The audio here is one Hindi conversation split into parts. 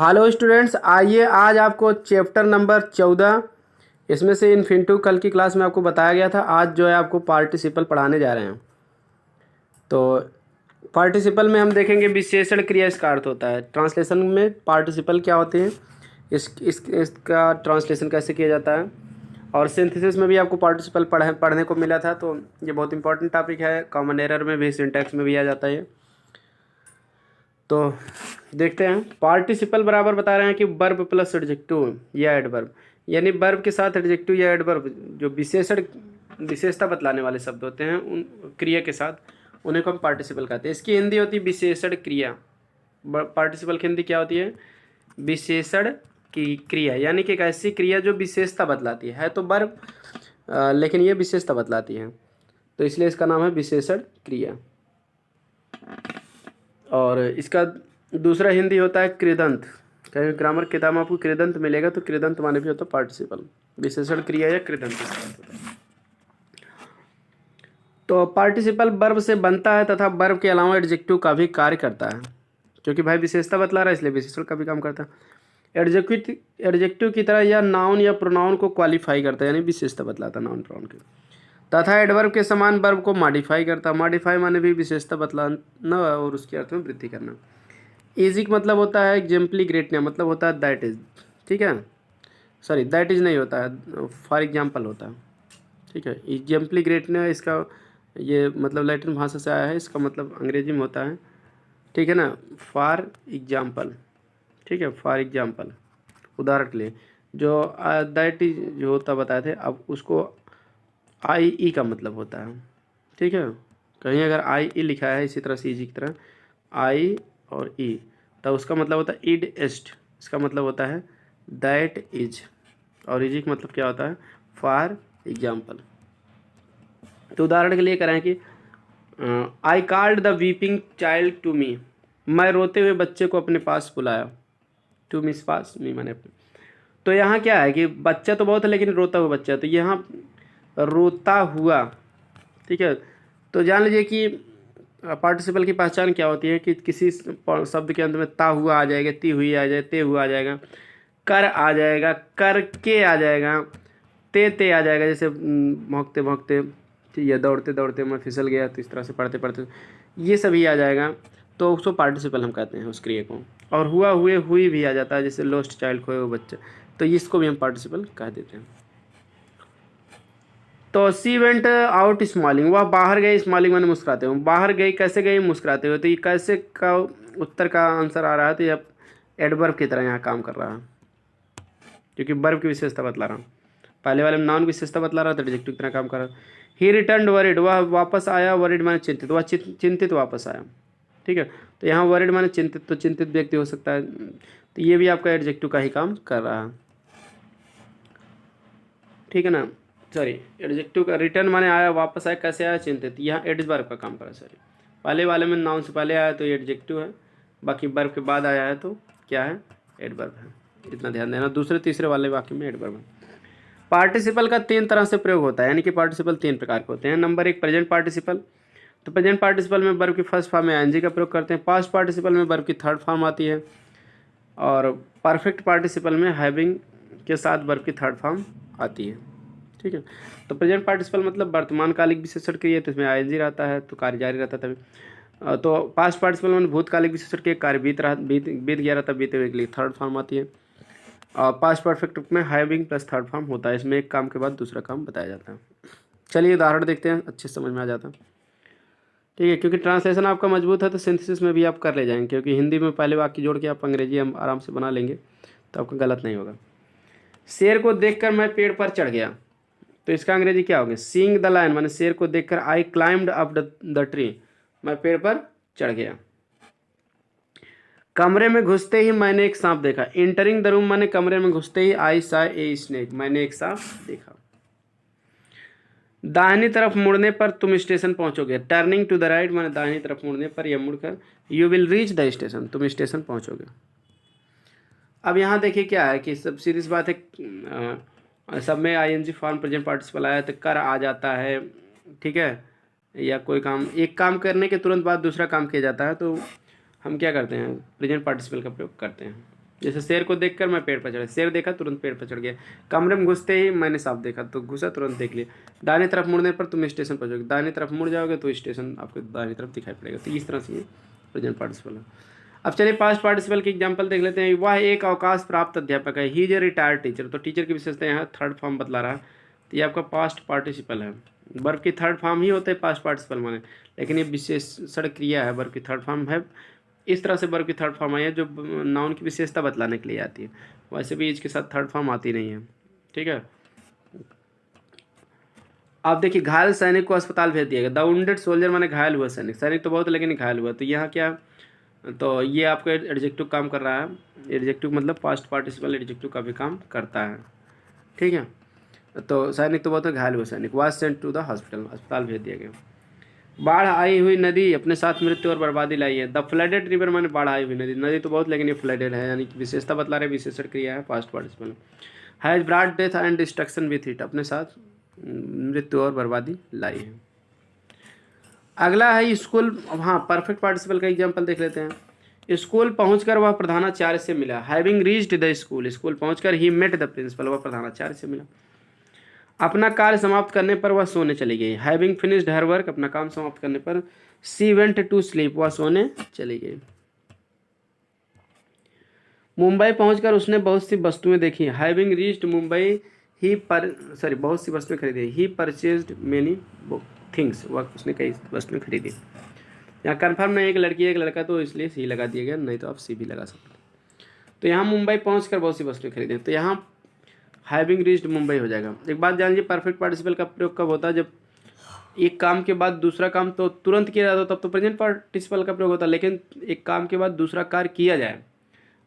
हेलो स्टूडेंट्स, आइए आज आपको चैप्टर नंबर 14 इसमें से इन्फिनिटिव कल की क्लास में आपको बताया गया था। आज जो है आपको पार्टिसिपल पढ़ाने जा रहे हैं। तो पार्टिसिपल में हम देखेंगे विशेषण क्रिया इसका अर्थ होता है। ट्रांसलेशन में पार्टिसिपल क्या होते हैं, इसका ट्रांसलेशन कैसे किया जाता है। और सिंथेसिस में भी आपको पार्टिसिपल पढ़ने को मिला था। तो ये बहुत इंपॉर्टेंट टॉपिक है। कॉमन एरर में भी, सिंटैक्स में भी आ जाता है। तो देखते हैं, पार्टिसिपल बराबर बता रहे हैं कि वर्ब प्लस एडजेक्टिव या एडवर्ब, यानी वर्ब के साथ एडजेक्टिव या एडवर्ब जो विशेषता बतलाने वाले शब्द होते हैं उन क्रिया के साथ, उन्हें को हम पार्टिसिपल कहते हैं। इसकी हिंदी होती है विशेषण क्रिया। पार्टिसिपल की हिंदी क्या होती है? विशेषण की क्रिया, यानी कि एक ऐसी क्रिया जो विशेषता बतलाती है तो वर्ब, लेकिन ये विशेषता बतलाती है, तो इसलिए इसका नाम है विशेषण क्रिया। और इसका दूसरा हिंदी होता है कृदंत। कहीं ग्रामर किताब में आपको कृदंत मिलेगा तो कृदंत माने भी होता है पार्टिसिपल, विशेषण क्रिया या कृदंत। तो पार्टिसिपल वर्ब से बनता है तथा वर्ब के अलावा एडजेक्टिव का भी कार्य करता है, क्योंकि भाई विशेषता बतला रहा है इसलिए विशेषण का भी काम करता है। एडजेक्टिव की तरह यह नाउन या प्रोनाउन को क्वालिफाई करता है, यानी विशेषता बतलाता है नाउन प्रोनाउन की। तथा एडवर्ब के समान वर्ब को मॉडिफाई करता है। मॉडिफाई माने भी विशेषता बतलाना और उसके अर्थ में वृद्धि करना। इजी का मतलब होता है एग्जाम्पली ग्रेटनेस, मतलब होता है दैट इज, ठीक है, सॉरी दैट इज नहीं होता है, फॉर एग्जाम्पल होता है, ठीक है। एग्जाम्पली ग्रेटनेस इसका ये मतलब लैटिन भाषा से आया है, इसका मतलब अंग्रेजी में होता है, ठीक है ना, फॉर एग्जाम्पल, ठीक है, फॉर एग्जाम्पल उदाहरण के लिए। जो दैट इज जो होता बताए थे, अब उसको आई ई का मतलब होता है, ठीक है। कहीं अगर आई ई लिखा है इसी तरह से इजी की तरह आई और ई, तो उसका मतलब होता है इड एस्ट, इसका मतलब होता है दैट इज, और इजी का मतलब क्या होता है? For example. तो उदाहरण के लिए करें कि I called the weeping child to me, मैं रोते हुए बच्चे को अपने पास बुलाया। टू मीस पास, मी मैंने अपने। तो यहाँ क्या है कि बच्चा तो बहुत है लेकिन रोता हुआ बच्चा है, तो यहाँ रोता हुआ, ठीक है। तो जान लीजिए कि पार्टिसिपल की पहचान क्या होती है कि किसी शब्द के अंत में ता हुआ आ जाएगा, ती हुई आ जाएगा, ते हुआ आ जाएगा, कर आ जाएगा, करके आ जाएगा, ते आ जाएगा, जैसे भौंकते भौंकते, ठीक है, दौड़ते दौड़ते मैं फिसल गया, तो इस तरह से पढ़ते पढ़ते ये सभी आ जाएगा, तो उसको पार्टिसिपल हम कहते हैं उस क्रिया को। और हुआ हुए हुई भी आ जाता है, जैसे लोस्ट चाइल्ड, खोए हुए बच्चे, तो इसको भी हम पार्टिसिपल कह देते हैं। तो सी वेंट आउट स्माइलिंग, वह बाहर गई, स्माइलिंग मैंने मुस्कुराते हुए, बाहर गई कैसे गई? मुस्कुराते हुए। तो ये कैसे का उत्तर का आंसर आ रहा है, तो ये एडवर्ब की तरह यहाँ काम कर रहा है, क्योंकि वर्ब की विशेषता बतला रहा हूँ। पहले वाले में नाउन विशेषता बतला रहा था, एडजेक्टिव की तरह काम कर रहा है। ही रिटर्न वरिड, वह वापस आया, वरिड माने चिंतित, वह चिंतित वापस आया, ठीक है। तो यहाँ वरिड माने चिंतित, तो चिंतित व्यक्ति हो सकता है, तो ये भी आपका एडजेक्टिव का ही काम कर रहा है, ठीक है ना। सॉरी, एडजेक्टिव का रिटर्न माने आया, वापस आया, कैसे आया? चिंतित। यहाँ एडवर्ब का काम करा। सॉरी, पहले वाले में नाउन से पहले आया तो ये एडजेक्टिव है, बाकी वर्ब के बाद आया है तो क्या है? एडवर्ब है। इतना ध्यान देना, दूसरे तीसरे वाले वाक्य में एडवर्ब है। पार्टिसिपल का 3 तरह से प्रयोग होता है, यानी कि पार्टिसिपल 3 प्रकार के होते हैं। Number 1 present participle. तो प्रेजेंट पार्टिसिपल में वर्ब की फर्स्ट फॉर्म में आईएनजी का प्रयोग करते हैं। पास्ट पार्टिसिपल में वर्ब की थर्ड फॉर्म आती है। और परफेक्ट पार्टिसिपल में हैविंग के साथ वर्ब की थर्ड फॉर्म आती है, ठीक है। तो प्रेजेंट पार्टिसिपल मतलब वर्तमान कालिक विशेषण क्रिया, तो इसमें आईएनजी रहता है तो कार्य जारी रहता है तभी। तो पास्ट पार्टिसिपल में भूतकालिक विशेषण के कार्य बीत गया रहता है, बीते हुए के लिए थर्ड फॉर्म आती है। और पास्ट परफेक्ट में हैविंग प्लस थर्ड फॉर्म होता है, इसमें एक काम के बाद दूसरा काम बताया जाता है। चलिए उदाहरण देखते हैं, अच्छे समझ में आ जाता है, ठीक है। क्योंकि ट्रांसलेशन आपका मजबूत है तो सिंथेसिस में भी आप कर ले जाएंगे, क्योंकि हिंदी में पहले वाक्य जोड़ के आप अंग्रेजी हम आराम से बना लेंगे तो आपका गलत नहीं होगा। शेर को देखकर मैं पेड़ पर चढ़ गया, तो इसका अंग्रेजी क्या होगा? सीइंग द लायन माने शेर को देखकर आई क्लाइम्ड अप द ट्री, मैं पेड़ पर चढ़ गया। कमरे में घुसते ही मैंने एक सांप देखा। इंटरिंग द रूम माने कमरे में घुसते ही आई सा ए स्नेक, मैंने एक सांप देखा। दाहिनी तरफ मुड़ने पर तुम स्टेशन पहुंचोगे। टर्निंग टू द राइट माने दाहिनी तरफ मुड़ने पर या मुड़कर you will reach the station, तुम स्टेशन पहुंचोगे। अब यहाँ देखिए क्या है कि सब सीरीज बात है, सब में आईएनजी फॉर्म प्रेजेंट पार्टिसिपल आया तो कर आ जाता है, ठीक है। या कोई काम, एक काम करने के तुरंत बाद दूसरा काम किया जाता है तो हम क्या करते हैं? प्रेजेंट पार्टिसिपल का प्रयोग करते हैं। जैसे शेर को देखकर मैं पेड़ पर चढ़ा, शेर देखा तुरंत पेड़ पर चढ़ गया। कमरे में घुसते ही मैंने सांप देखा तो घुसा, तुरंत देख लिया। दाहिनी तरफ मुड़ने पर तुम स्टेशन पहुंचोगे, दाहिनी तरफ मुड़ जाओगे तो स्टेशन आपको दाहिनी तरफ दिखाई पड़ेगा। तो इस तरह से ये प्रेजेंट पार्टिसिपल है। अब चलिए पास्ट पार्टिसिपल की एग्जांपल देख लेते हैं। वह एक अवकाश प्राप्त अध्यापक है, he is a retired teacher. तो टीचर की विशेषता यहाँ थर्ड फॉर्म बतला रहा है, तो ये आपका पास्ट पार्टिसिपल है। वर्ब की थर्ड फॉर्म ही होता है पास्ट पार्टिसिपल माने, लेकिन ये विशेषण क्रिया है, वर्ब की थर्ड फॉर्म है। इस तरह से वर्ब की थर्ड फॉर्म आई है जो नाउन की विशेषता बतलाने के लिए आती है। वैसे भी इसके साथ थर्ड फॉर्म आती नहीं है, ठीक है। आप देखिए, घायल सैनिक को अस्पताल भेज दिया गया। द वुंडेड सोल्जर माने घायल हुआ सैनिक, सैनिक तो बहुत लेकिन घायल हुआ, तो यहाँ क्या, तो ये आपका एडजेक्टिव काम कर रहा है। एडजेक्टिव मतलब पास्ट पार्टिसिपल एडजेक्टिव का भी काम करता है, ठीक है। तो सैनिक तो बहुत घायल हुआ सैनिक, was sent to the hospital, अस्पताल भेज दिया गया। बाढ़ आई हुई नदी अपने साथ मृत्यु और बर्बादी लाई है। द फ्लडेड रिवर माने बाढ़ आई हुई नदी, नदी तो बहुत लेकिन ये फ्लडेड है, यानी कि विशेषता बतला रहे, विशेषण क्रिया है, past participle. Has brought death and destruction with it, अपने साथ मृत्यु और बर्बादी लाई है। अगला है स्कूल, हाँ परफेक्ट पार्टिसिपल का एग्जांपल देख लेते हैं। स्कूल पहुंचकर वह प्रधानाचार्य से मिला। Having reached the school, school पहुंचकर ही मेट द प्रिंसिपल, वह प्रधानाचार्य से मिला। अपना कार्य समाप्त करने पर वह सोने चली गई। हैविंग फिनिश्ड हर वर्क, अपना काम समाप्त करने पर सी वेंट टू स्लीप, वह सोने चली गई। मुंबई पहुंचकर उसने बहुत सी वस्तुएं देखी। हैविंग रीच्ड मुंबई ही बहुत सी वस्तुएं खरीदी। ही परचेज्ड मेनी थिंग्स, वह उसने कई वस्तुएं खरीदी। यहाँ कन्फर्म नहीं, एक लड़की एक लड़का, तो इसलिए सी लगा दिया गया, नहीं तो आप सी भी लगा सकते। तो यहाँ मुंबई पहुंचकर बहुत सी वस्तुएं खरीदी, तो यहाँ हैविंग रीच्ड मुंबई हो जाएगा। एक बात जान लीजिए, परफेक्ट पार्टिसिपल का प्रयोग कब होता है, जब एक काम के बाद दूसरा काम तो तुरंत किया जाता है, तब तो प्रेजेंट पार्टिसिपल का प्रयोग होता है। लेकिन एक काम के बाद दूसरा कार्य किया जाए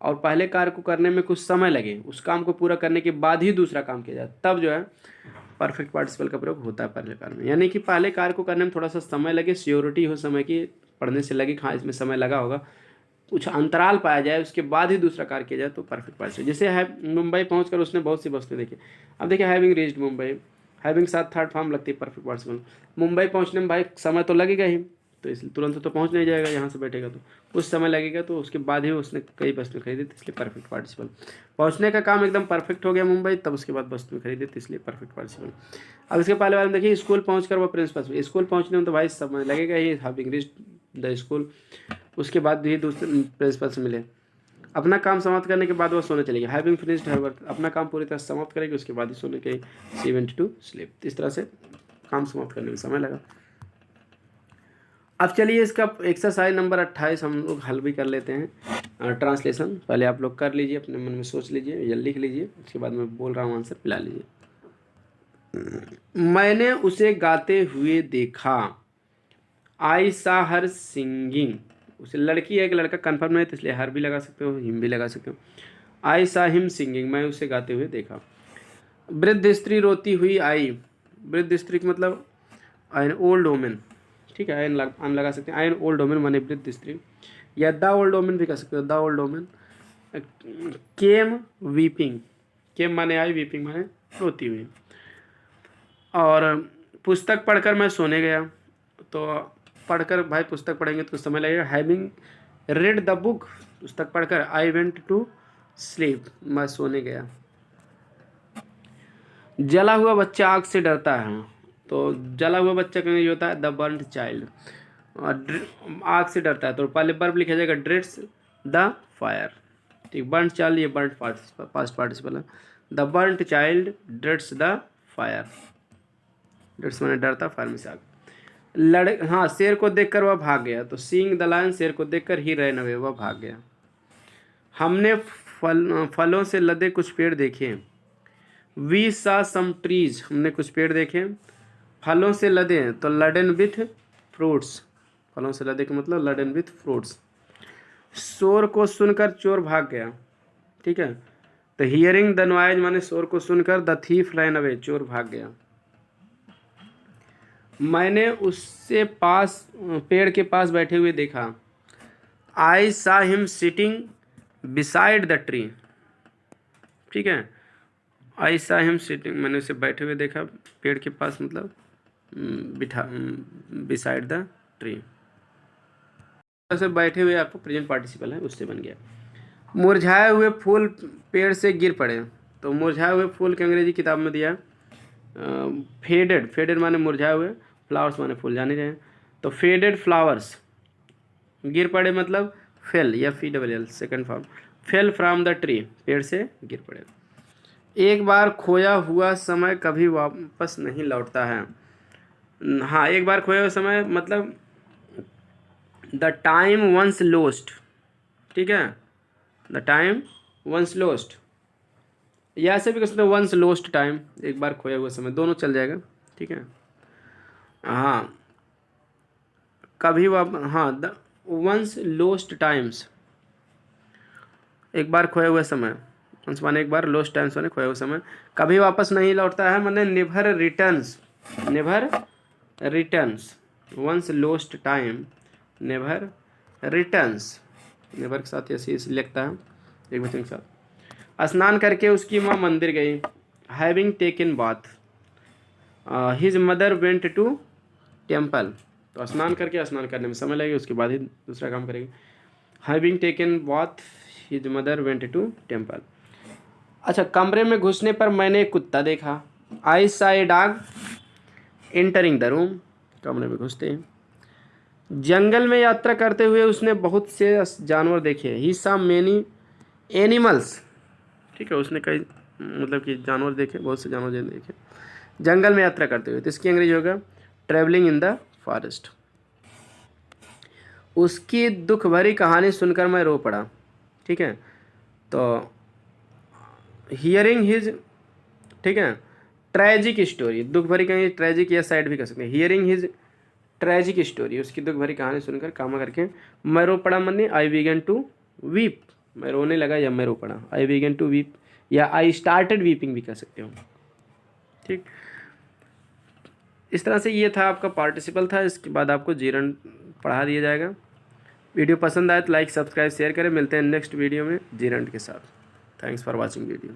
और पहले कार्य को करने में कुछ समय लगे, उस काम को पूरा करने के बाद ही दूसरा काम किया जाए, तब जो है परफेक्ट पार्टिसिपल का प्रयोग होता है पहले कार्य में। यानी कि पहले कार्य को करने में थोड़ा सा समय लगे, श्योरिटी हो समय की, पढ़ने से लगे हाँ इसमें समय लगा होगा, कुछ अंतराल पाया जाए, उसके बाद ही दूसरा कार्य किया जाए, तो परफेक्ट पार्टिसिपल। जैसे है मुंबई पहुंचकर उसने बहुत सी वस्तुएं देखी। अब देखिए हैविंग रीच्ड मुंबई, हैविंग साथ थर्ड फॉर्म लगती है परफेक्ट पार्टिसिपल। मुंबई पहुंचने में भाई समय तो लगेगा ही, तो इसलिए तुरंत तो पहुंच नहीं जाएगा, यहाँ से बैठेगा तो कुछ समय लगेगा, तो उसके बाद ही उसने कई वस्तुएं खरीदी, तो इसलिए परफेक्ट पार्टिसिपल। पहुंचने का काम एकदम परफेक्ट हो गया मुंबई, तब उसके बाद वस्तुएं खरीदी, तो इसलिए परफेक्ट पार्टिसिपल। अब इसके पहले वाले में देखिए, स्कूल पहुंचकर वो प्रिंसिपल, स्कूल पहुंचने में तो भाई समय लगेगा ही, हैविंग रीच्ड द स्कूल, उसके बाद भी दूसरे प्रिंसिपल से मिले। अपना काम समाप्त करने के बाद वो सोने चलेगी। हैविंग फिनिश्ड हर वर्क, अपना काम पूरी तरह समाप्त करेगी, उसके बाद ही सोने के, सी वेंट टू स्लीप। इस तरह से काम समाप्त करने में समय लगा। अब चलिए इसका एक्सरसाइज नंबर 28 हम लोग हल भी कर लेते हैं। ट्रांसलेशन पहले आप लोग कर लीजिए, अपने मन में सोच लीजिए या लिख लीजिए, उसके बाद मैं बोल रहा हूँ आंसर पिला लीजिए। मैंने उसे गाते हुए देखा। आई सा हर सिंगिंग, उसे लड़की है कि लड़का कंफर्म नहीं, तो इसलिए हर भी लगा सकते हो, हिम भी लगा सकते हो। आई सा हिम सिंगिंग, मैं उसे गाते हुए देखा। वृद्ध स्त्री रोती हुई आई। वृद्ध स्त्री का मतलब एन ओल्ड वोमेन, ठीक है, एन लगा सकते हैं। एन ओल्ड वोमेन माने वृद्ध स्त्री, या द ओल्ड वोमेन भी कह सकते हो, the old women. Came weeping, came माने आई, वीपिंग माने रोती हुई। और पुस्तक पढ़कर मैं सोने गया, तो पढ़कर भाई पुस्तक पढ़ेंगे तो समय लगेगा। हैविंग रेड द बुक, पुस्तक पढ़कर आई वेंट टू स्लीप, मैं सोने गया। जला हुआ बच्चा आग से डरता है, तो जला हुआ बच्चा का ये होता है द बर्न्ड चाइल्ड, आग से डरता है, तो पहले वर्ब लिखा जाएगा ड्रेड्स द फायर, ठीक। बर्न्ड चाइल्ड ये बर्न्ड पास्ट पार्टिसिपल है। The burned child dreads the fire, dreads माने डरता, फायर में से आग। हाँ शेर को देखकर वह भाग गया, तो सीइंग द लायन, शेर को देखकर ही रैन अवे, वह भाग गया। हमने फलों से लदे कुछ पेड़ देखे। वी सा सम ट्रीज, हमने कुछ पेड़ देखे। फलों से लदे तो लडन विथ फ्रूट्स, फलों से लदे का मतलब लडन विथ फ्रूट्स। शोर को सुनकर चोर भाग गया, ठीक है। तो हियरिंग द नॉइज माने शोर को सुनकर द थीफ रैन अवे, चोर भाग गया। मैंने उससे पेड़ के पास बैठे हुए देखा। I saw him sitting beside the tree, ठीक है। आई सा हिम सिटिंग, मैंने उसे बैठे हुए देखा पेड़ के पास, मतलब बिसाइड द ट्री, ऐसे बैठे हुए आपको प्रेजेंट पार्टिसिपल है, उससे बन गया। मुरझाए हुए फूल पेड़ से गिर पड़े। तो मुरझाए हुए फूल की अंग्रेजी किताब में दिया फेडेड। फेडेड माने मुरझाए हुए, फ्लावर्स माने फूल, जान ही रहे हैं। तो फेडेड फ्लावर्स, गिर पड़े मतलब फेल, या FELL second form, fell from the tree, पेड़ से गिर पड़े। एक बार खोया हुआ समय कभी वापस नहीं लौटता है। हाँ, एक बार खोया हुआ समय मतलब द टाइम वंस लोस्ट, ठीक है, द टाइम वंस लोस्ट, या ऐसे भी कह सकते हैं वंस लोस्ट टाइम, एक बार खोया हुआ समय, दोनों चल जाएगा, ठीक है। हाँ, कभी हाँ, द वंस लोस्ट टाइम्स, एक बार खोया हुआ समय, वंस माने एक बार, लोस्ट टाइम्स माने खोया हुआ समय, कभी वापस नहीं लौटता है माने never returns, never returns, once lost time never returns, never के साथ ऐसे इस लिखता है एक वचन के साथ। स्नान करके उसकी माँ मंदिर गई। Having taken bath his mother went to temple. तो स्नान करके, स्नान करने में समय लगेगा, उसके बाद ही दूसरा काम करेगी। Having taken bath his mother went to temple. अच्छा, कमरे में घुसने पर मैंने एक कुत्ता देखा। आई सा a dog entering the room, कमरे में घुसते हैं। जंगल में यात्रा करते हुए उसने बहुत से जानवर देखे। ही सा मेनी एनिमल्स, ठीक है, उसने कई मतलब कि जानवर देखे, बहुत से जानवर देखे जंगल में यात्रा करते हुए। तो इसकी अंग्रेजी होगा ट्रेवलिंग इन द फॉरेस्ट। उसकी दुख भरी कहानी सुनकर मैं रो पड़ा, ठीक है। तो हियरिंग हिज, ठीक है, ट्रेजिक स्टोरी, दुख भरी कहानी, ट्रेजिक या साइड भी कर सकते हैं। हियरिंग हिज ट्रेजिक स्टोरी, उसकी दुख भरी कहानी सुनकर कामा करके मैं रो पड़ा, मन्ने आई बिगन टू वीप, मैं रोने लगा या मैं रो पड़ा। आई बिगन टू वीप या आई स्टार्टेड वीपिंग भी कह सकते हो, ठीक। इस तरह से ये था आपका पार्टिसिपल था। इसके बाद आपको जीरन पढ़ा दिया जाएगा। वीडियो पसंद आए तो लाइक, सब्सक्राइब, शेयर करें। मिलते हैं नेक्स्ट वीडियो में जीरन के साथ। Thanks for watching video.